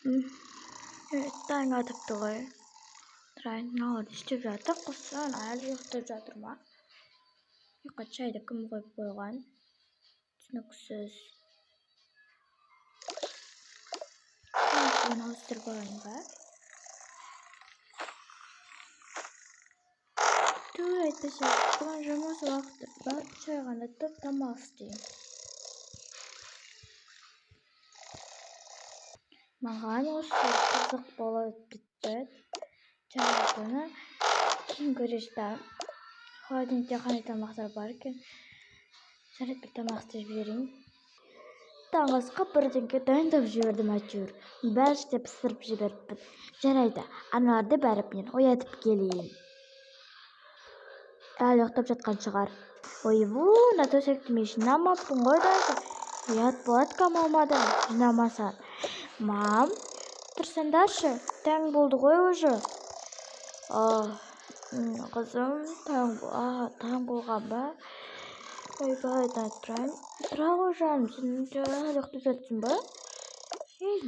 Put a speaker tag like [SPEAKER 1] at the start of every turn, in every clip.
[SPEAKER 1] Evet, taң атыпты ғой. Тұрайын, мыналар іштеп жатыр, құсын әлі ұйықтап жатыр ма? Ұйыққа шайды кім қойып қойған? Түсініксіз. Оны ауыстырып алайын ба? Тур айтпаса, бұған жұмыс уақыты бар, шай қайнатып тамақ істеймін. Маған осы қызық болып бітті. Жаратыны кейін көресіздер. Холодильникте қандай тамақтар бар екен. Жарайды, бір тамақ істеп жіберейін. Таңғы асқа бірдеңке дайындап жібердім әйтеуір. Бәрі істеп пісіріп жіберіппін. Жарайды, аналарды бәріп мен оятып келейін. Әлі ұйықтап жатқан шығар. Ойбу, төсекті мен жинамаппын ғой да. Ұят болады қамалмадан жинамасаң. Мам, тұрсаңдаршы, таң болды ғой уже. Қызым, таң болған ба? Ойбай, тұрайын. Тұра ғой жаным, сен әлі ұйықтап жатсың ба?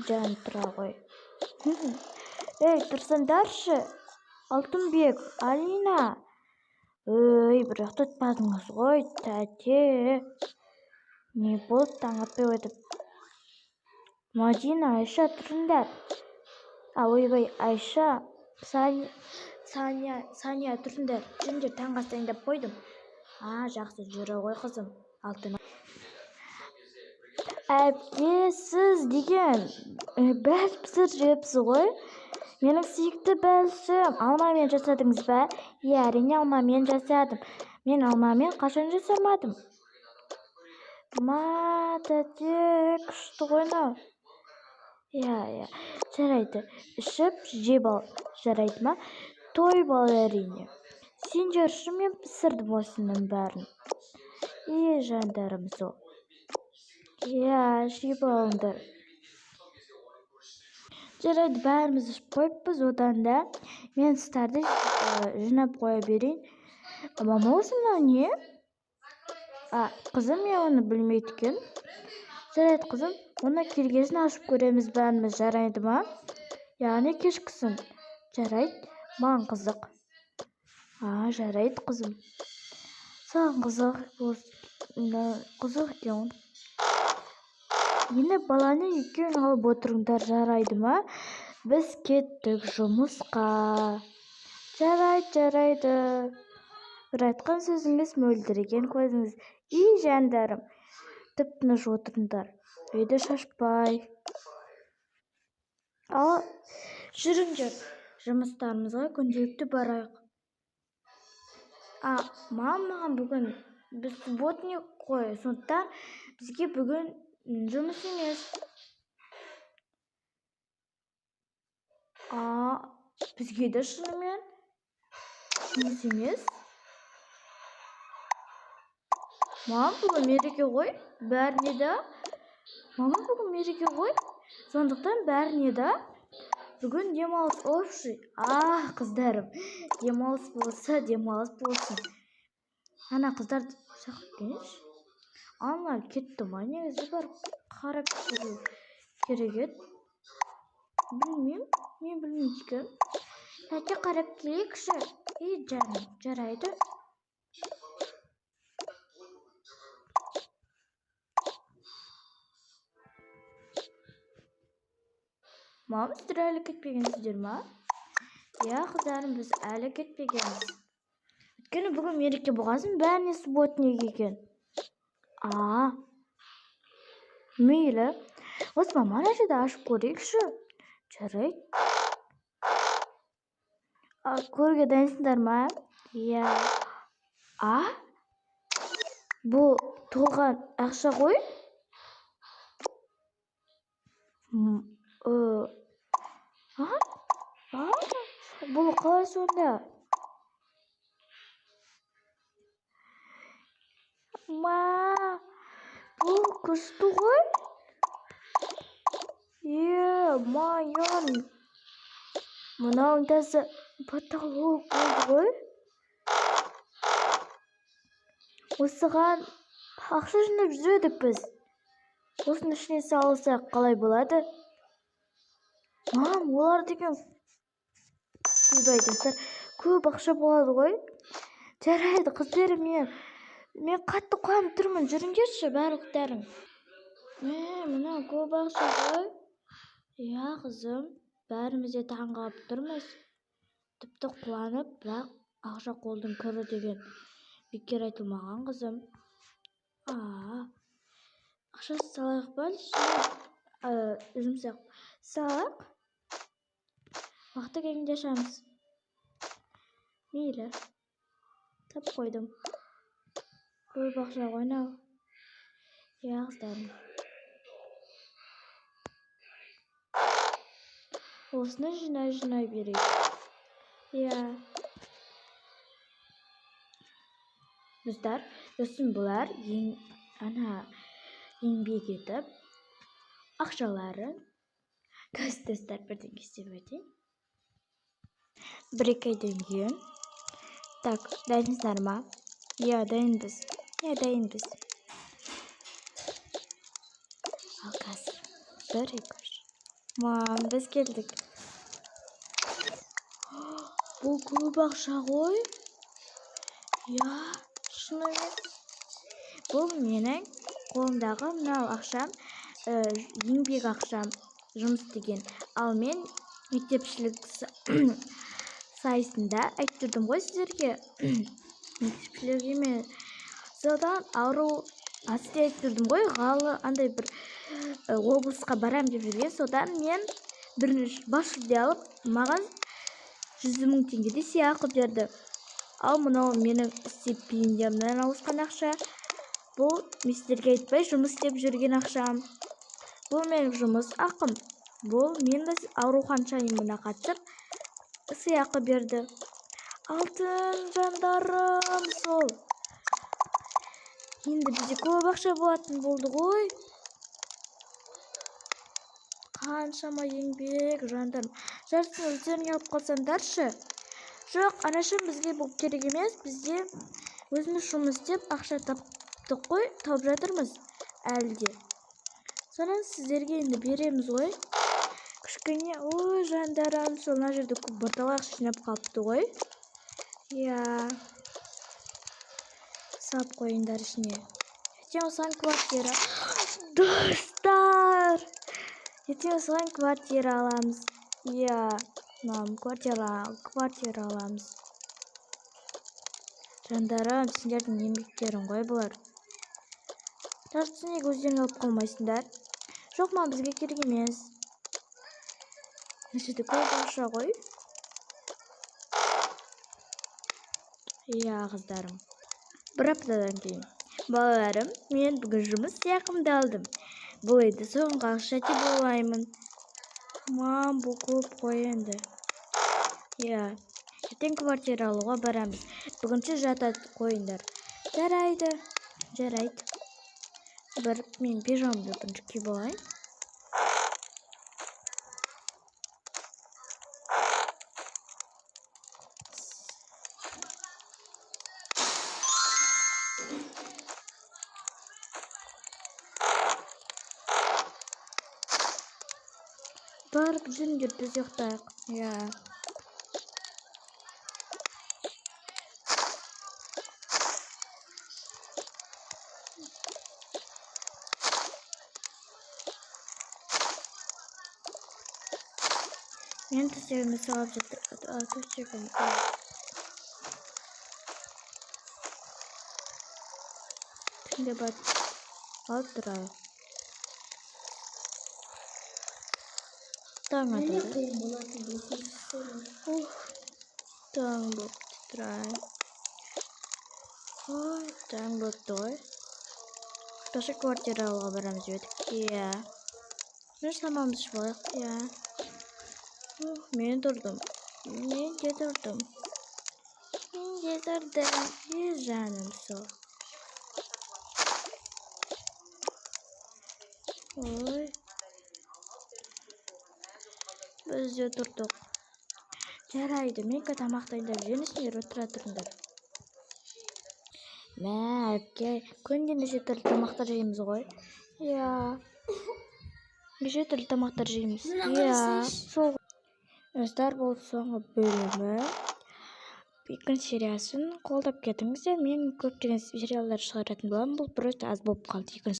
[SPEAKER 1] Жаным, тұра ғой. Тұрсаңдаршы, Алтынбек, Алина. Бір ұйықтатпадыңыз ғой, тәте. Не болды, таң атпай өтіп? Мадина, Айша, тұрыңдар. Ойбай, Айша, Сания, тұрыңдар. Жүріңдер, таңғы ас дайындап қойдым. Жақсы, жүре ғой қызым. Алтын. Әпке, сіз деген бәл пісір жепсіз ғой. Менің сүйікті бәлшім. Алмамен жасадыңыз ба? Әрине алмамен жасадым. Мен алмамен қашан жасамадым? Тәте, күшті қойнау. Жарайды, ішіп жеп ал. Жарайды ма? Той бол әрине. Сен жүрші, мен пісірдім осының бәрін. Жандарым сол. Жеп алыңдар. Жарайды, бәріміз ішіп қойыппыз, одан да мен сіздерді жинап қоя берейін. Мама, осында не? Қызым, мен оны білмейді екен. Жарайды, қызым, оны келгесін ашып көреміз бәріміз, жарайды ма? Яғни кешкісін. Жарайды, маған қызық. Жарайды, қызым. Саған қызық екен. Енді баланы екеуін алып отырыңдар, жарайды ма? Біз кеттік жұмысқа. Жарайды. Бір айтқан сөзіңіз мөлдіреген көзіңіз. Жандарым. Тып-тыныш отырыңдар. Үйді шашпай. Жүріңдер. Жұмыстарымызға күнделікті барайық. Маған бүгін біз субботник қой. Сондықтан бізге бүгін жұмыс емес. Бізге де шынымен жұмыс емес. Мам, бүгін мереке ғой, бәріне да. Мама, бүгін мереке ғой, сондықтан бәріне да. Бүгін демалыс общий. Қыздарым, демалыс болсын. Ана қыздар шақырып келші. Аналар кетті ма, негізі барып қарап жүру керек еді. Білмеймін, мен білмейді екен. Тәте, қарап келейікші. Жаным, жарайды. Мам, сіздер әлі кетпегенсіздер ма? Қыздарым, біз әлі кетпегенбіз. Өйткені бүгін мереке болғасын, бәріне субботник екен. Мейлі. Осы мама рәжеді ашып көрейікші. Жарайды. Көруге дайынсыңдар ма? Бұл толған ақша ғой? Бұл қалай сонда? Бұл күшті ғой? Майон. Мынауың тәсі потолок болды ғой? Осыған ақша жинап жүрдік біз. Осының ішіне салысақ қалай болады? Мам, олар деген сіз айтасыздар, көп ақша болады ғой. Жарайды, қыздар, мен қатты қуанып тұрмын. Жүріңдерші барлықтарың. Мына көп ақша ғой. Иә, қызым, бәріміз де таңғалып тұрмыз. Тіпті қуанып, бірақ ақша қолдың кірі деген бекер айтылмаған, қызым. Ақша салайық па? Жұмсақ салайық. Вақты келгенде ашамыз. Мейлі. Тап қойдым. Көп ақша ғой мынау. Иә, қыздарым. Осыны жинай берейік. Иә. Достар, сосын бұлар еңбек етіп, ақшаларын достар бірден істеп өтейін. 1-2 айдан кейін. Так, дайынсыздар ма? Иә, дайынбыз. Ал қазір 1-2. Мам, біз келдік. Бұл көп ақша ғой. Иә, шын емес. Бұл менің қолымдағы мынау ақшам, еңбек ақшам, жұмыс деген. Ал мен мектепшілік сайысында айтып тұрдым ғой сіздерге. Мектепшілік емес. Содан ару асты айтып тұрдым ғой, ғалы андай бір облысқа барам деп жүрген. Содан мен бірінші бас жүлде алып, маған 100 000 теңгедей сыйақы берді. Ал мынау менің стипендиямнан алысқан ақша. Бұл сіздерге айтпай жұмыс істеп жүрген ақшам. Бұл менің жұмыс ақым. Бұл мен ауруханашайымына қатысып сыйақы берді. Алтын жандарым сол. Енді бізде көп ақша болатын болды ғой. Қаншама еңбек жандарым. Жарсын өздеріңе алып қалсаңдаршы. Жоқ, анашым, бізге бұл керек емес. Бізде өзіміз жұмыс істеп ақша таптық қой, тауып жатырмыз әлде. Содан сіздерге енді береміз ғой. Кішкене, ой жандарым, сол мына жерде көп бұрталақ жинап қалыпты ғой. Иә. Салып қойыңдар ішіне. Ертең осыған квартира. Достар! Ертең осыған квартира аламыз. Иә. Мам, квартира аламыз. Жандарым, сендердің еңбектерің ғой бұлар. Жарты неге өздерің алып қалмайсыңдар? Жоқ, мам, бізге керек емес. Нәрседе көп ақша ғой. Иә, қыздарым. 1 аптадан кейін. Балаларым, мен бүгін жұмыс сыйақымды алдым. Бұл еді соңғы ақша деп ойлаймын. Мам, бұл көп қой енді. Иә. Ертең квартира алуға барамыз. Бүгінше жатады қойындар. Жарайды. Мен пижамамды бірінші киіп алайын. Барып жүріңдер, біз ұйықтайық. Иә. Мен төсегімді салып жатыр. Төсегімді. Şimdi bak. Alt duralım. Tamam hadi. Tamam bu try. Tamam bu toy. Başka kvartira alabiliriz dedik. Ya. Ne tamammış bu ya. Men durdum. Men getirdim. Ya canım so. Oy. Biz de durduk. Жарайды, мен тамақтайын деп жөнесіңдер, отыра тұрыңдар. Мә, әпке, күнде неше түрлі тамақтар жейміз ғой. Иә. Неше түрлі тамақтар жейміз.
[SPEAKER 2] Мен
[SPEAKER 1] Иә,
[SPEAKER 2] қарасайшы.
[SPEAKER 1] сол. Достар, бұл соңғы бөлімі. Екінші сериясын қолдап кетіңіздер. Мен көптеген сериалдар шығаратын боламын. Бұл просто аз болып қалды. Екінші